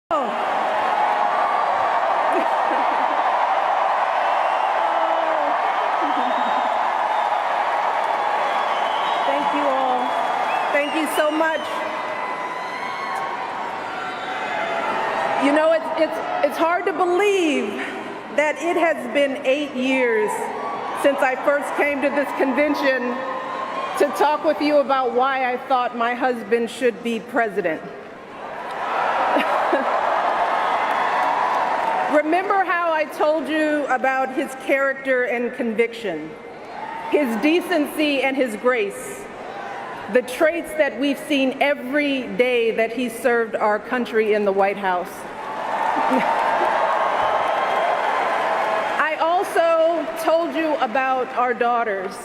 Thank you all. Thank you so much. You know, it's hard to believe that it has been 8 years since I first came to this convention to talk with you about why I thought my husband should be president. Remember how I told you about his character and conviction, his decency and his grace, the traits that we've seen every day that he served our country in the White House. I also told you about our daughters,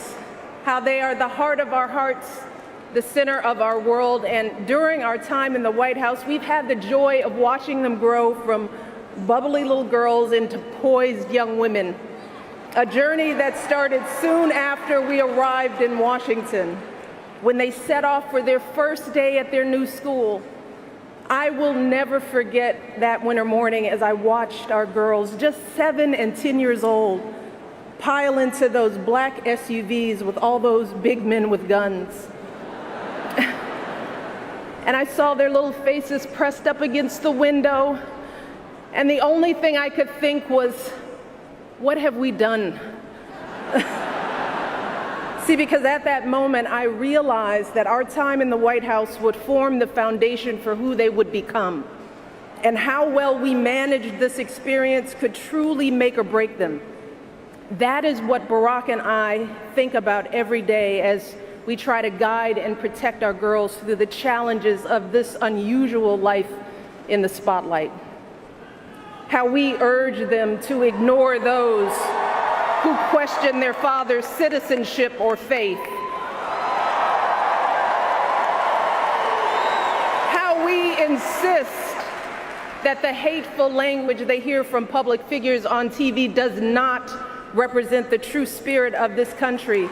how they are the heart of our hearts, the center of our world, and during our time in the White House, we've had the joy of watching them grow from bubbly little girls into poised young women, a journey that started soon after we arrived in Washington, when they set off for their first day at their new school. I will never forget that winter morning as I watched our girls, just 7 and 10 years old, pile into those black SUVs with all those big men with guns. And I saw their little faces pressed up against the window, and the only thing I could think was, what have we done? See, because at that moment, I realized that our time in the White House would form the foundation for who they would become, and how well we managed this experience could truly make or break them. That is what Barack and I think about every day as we try to guide and protect our girls through the challenges of this unusual life in the spotlight. How we urge them to ignore those who question their father's citizenship or faith. How we insist that the hateful language they hear from public figures on TV does not represent the true spirit of this country.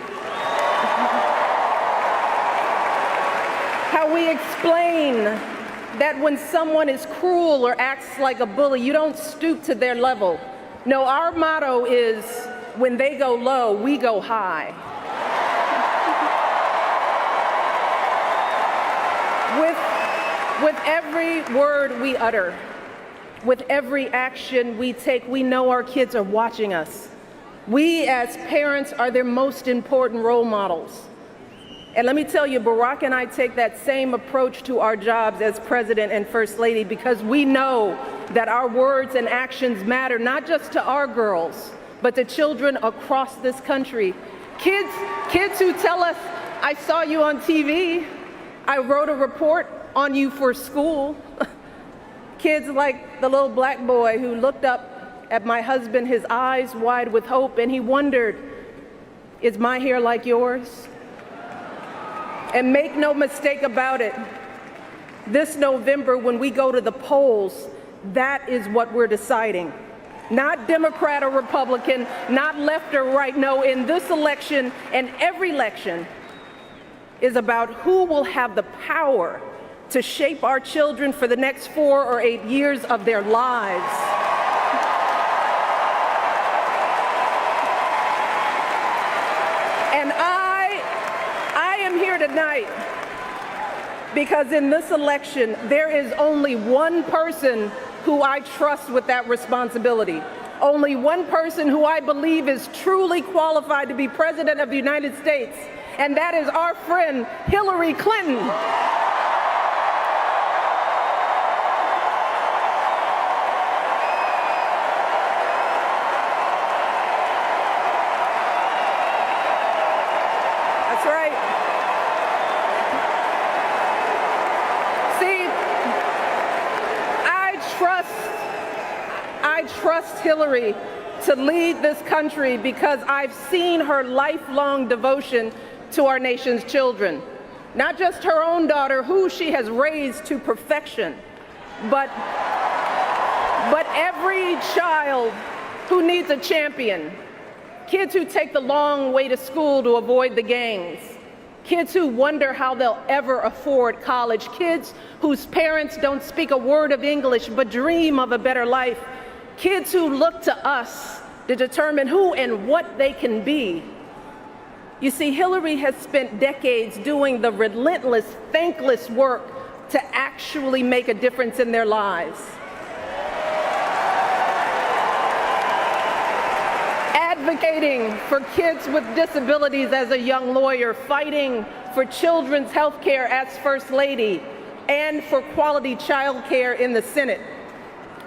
How we explain that when someone is cruel or acts like a bully, you don't stoop to their level. No, our motto is, when they go low, we go high. With every word we utter, with every action we take, we know our kids are watching us. We as parents are their most important role models. And let me tell you, Barack and I take that same approach to our jobs as President and First Lady, because we know that our words and actions matter, not just to our girls, but to children across this country. Kids who tell us, I saw you on TV, I wrote a report on you for school. Kids like the little black boy who looked up at my husband, his eyes wide with hope, and he wondered, is my hair like yours? And make no mistake about it, this November when we go to the polls, that is what we're deciding. Not Democrat or Republican, not left or right. No, in this election and every election is about who will have the power to shape our children for the next 4 or 8 years of their lives. And I am here tonight because in this election, there is only one person who I trust with that responsibility. Only one person who I believe is truly qualified to be President of the United States, and that is our friend Hillary Clinton. That's right. See, I trust Hillary to lead this country because I've seen her lifelong devotion to our nation's children. Not just her own daughter, who she has raised to perfection, but every child who needs a champion. Kids who take the long way to school to avoid the gangs. kids who wonder how they'll ever afford college, kids whose parents don't speak a word of English but dream of a better life, kids who look to us to determine who and what they can be. You see, Hillary has spent decades doing the relentless, thankless work to actually make a difference in their lives. Advocating for kids with disabilities as a young lawyer, fighting for children's health care as First Lady, and for quality child care in the Senate.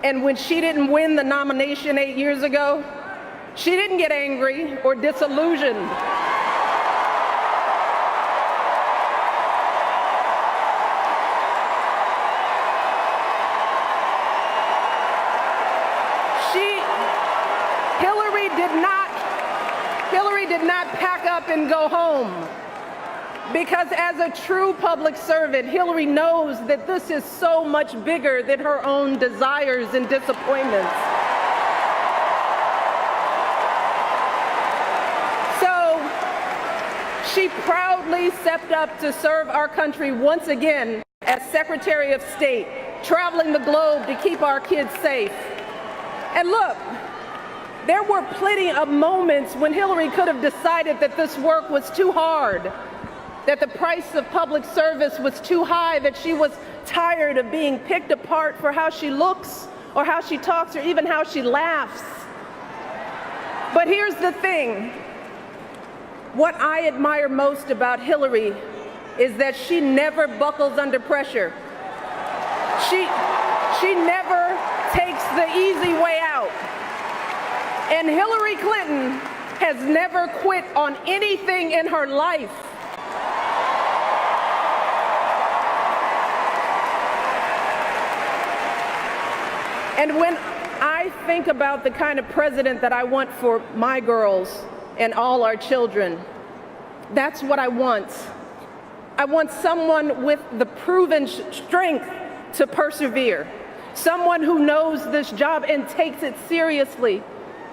And when she didn't win the nomination 8 years ago, she didn't get angry or disillusioned. Hillary did not pack up and go home, because as a true public servant, Hillary knows that this is so much bigger than her own desires and disappointments. So she proudly stepped up to serve our country once again as Secretary of State, traveling the globe to keep our kids safe. And look, there were plenty of moments when Hillary could have decided that this work was too hard, that the price of public service was too high, that she was tired of being picked apart for how she looks or how she talks or even how she laughs. But here's the thing. What I admire most about Hillary is that she never buckles under pressure. She never takes the easy way out. And Hillary Clinton has never quit on anything in her life. And when I think about the kind of president that I want for my girls and all our children, that's what I want. I want someone with the proven strength to persevere, someone who knows this job and takes it seriously,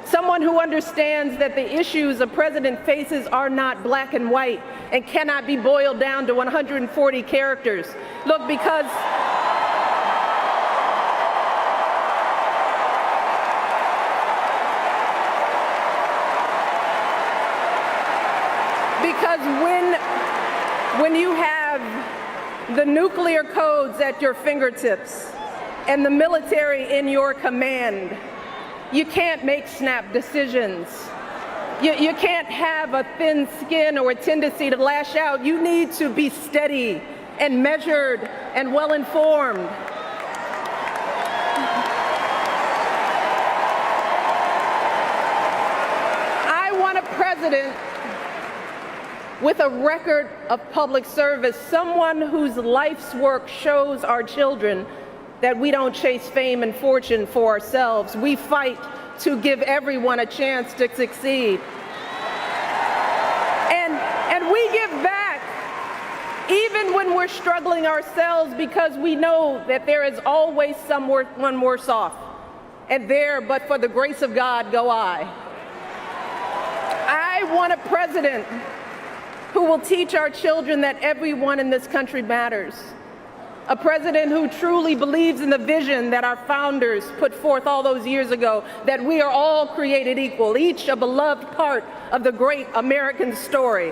someone who understands that the issues a president faces are not black and white and cannot be boiled down to 140 characters. Look, because when you have the nuclear codes at your fingertips and the military in your command, you can't make snap decisions. You can't have a thin skin or a tendency to lash out. You need to be steady and measured and well-informed. I want a president with a record of public service, someone whose life's work shows our children that we don't chase fame and fortune for ourselves. We fight to give everyone a chance to succeed. And we give back even when we're struggling ourselves, because we know that there is always someone worse off. And there, but for the grace of God, go I. I want a president who will teach our children that everyone in this country matters. A president who truly believes in the vision that our founders put forth all those years ago, that we are all created equal, each a beloved part of the great American story.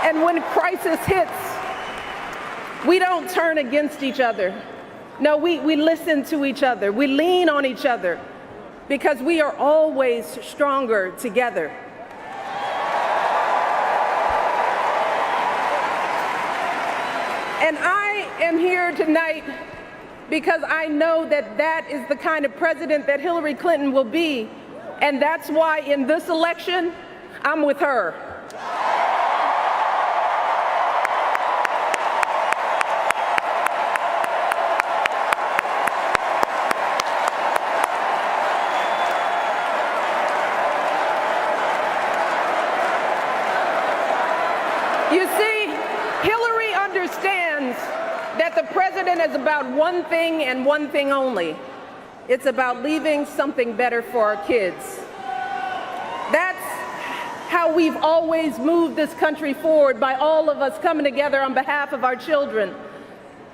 And when crisis hits, we don't turn against each other. No, we listen to each other. We lean on each other, because we are always stronger together. And I am here tonight because I know that that is the kind of president that Hillary Clinton will be. And that's why in this election, I'm with her. You see, Hillary understands that the president is about one thing and one thing only. It's about leaving something better for our kids. how we've always moved this country forward by all of us coming together on behalf of our children.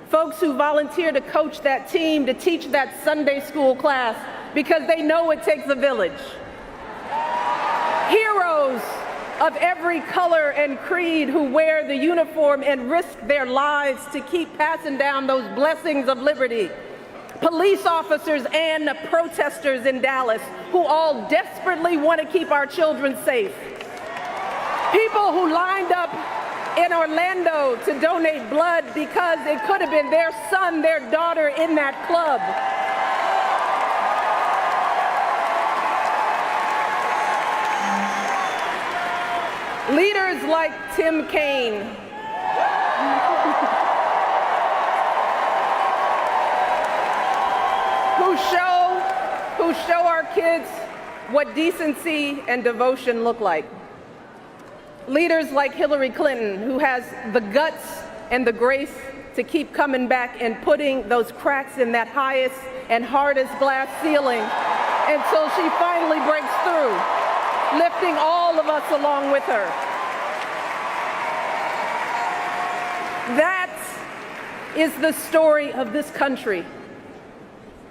Folks who volunteer to coach that team, to teach that Sunday school class, because they know it takes a village. Heroes of every color and creed who wear the uniform and risk their lives to keep passing down those blessings of liberty. Police officers and protesters in Dallas who all desperately want to keep our children safe. People who lined up in Orlando to donate blood because it could have been their son, their daughter in that club. Leaders like Tim Kaine, who show our kids what decency and devotion look like. Leaders like Hillary Clinton, who has the guts and the grace to keep coming back and putting those cracks in that highest and hardest glass ceiling until she finally breaks through, lifting all of us along with her. That is the story of this country,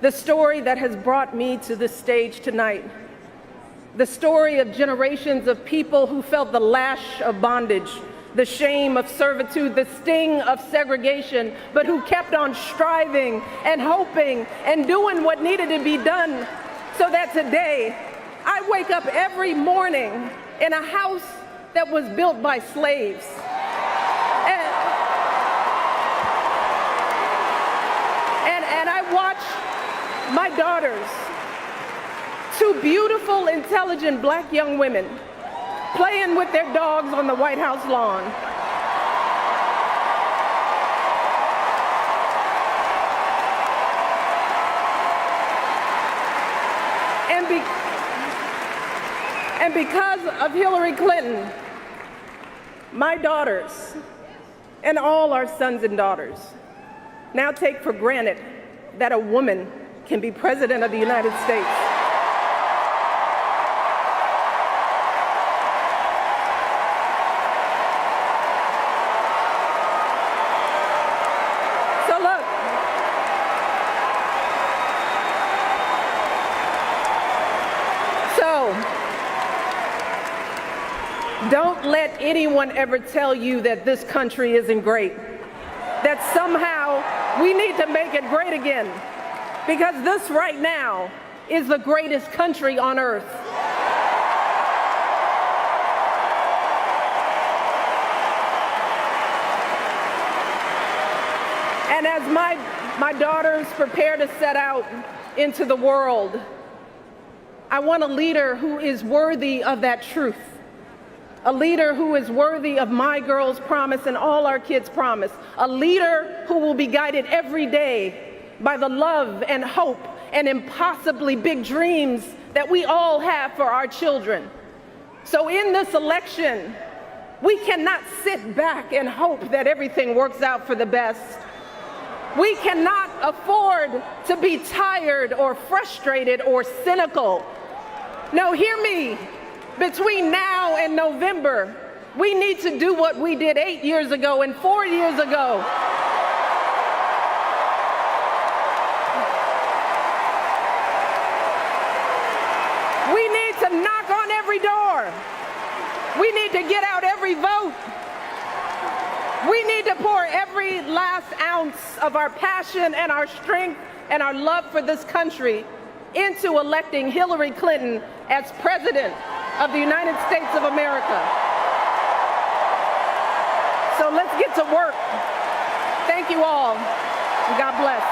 the story that has brought me to this stage tonight, the story of generations of people who felt the lash of bondage, the shame of servitude, the sting of segregation, but who kept on striving and hoping and doing what needed to be done so that today I wake up every morning in a house that was built by slaves. And I watch my daughters, two beautiful, intelligent black young women, playing with their dogs on the White House lawn. And because of Hillary Clinton, my daughters and all our sons and daughters now take for granted that a woman can be president of the United States. So look, don't let anyone ever tell you that this country isn't great, that somehow we need to make it great again, because this right now is the greatest country on earth. And as my daughters prepare to set out into the world, I want a leader who is worthy of that truth. A leader who is worthy of my girls' promise and all our kids' promise. A leader who will be guided every day by the love and hope and impossibly big dreams that we all have for our children. So in this election, we cannot sit back and hope that everything works out for the best. We cannot afford to be tired or frustrated or cynical. No, hear me. Between now and November, we need to do what we did 8 years ago and 4 years ago. We need to knock on every door. We need to get out every vote. We need to pour every last ounce of our passion and our strength and our love for this country into electing Hillary Clinton as president of the United States of America. So let's get to work. Thank you all, and God bless.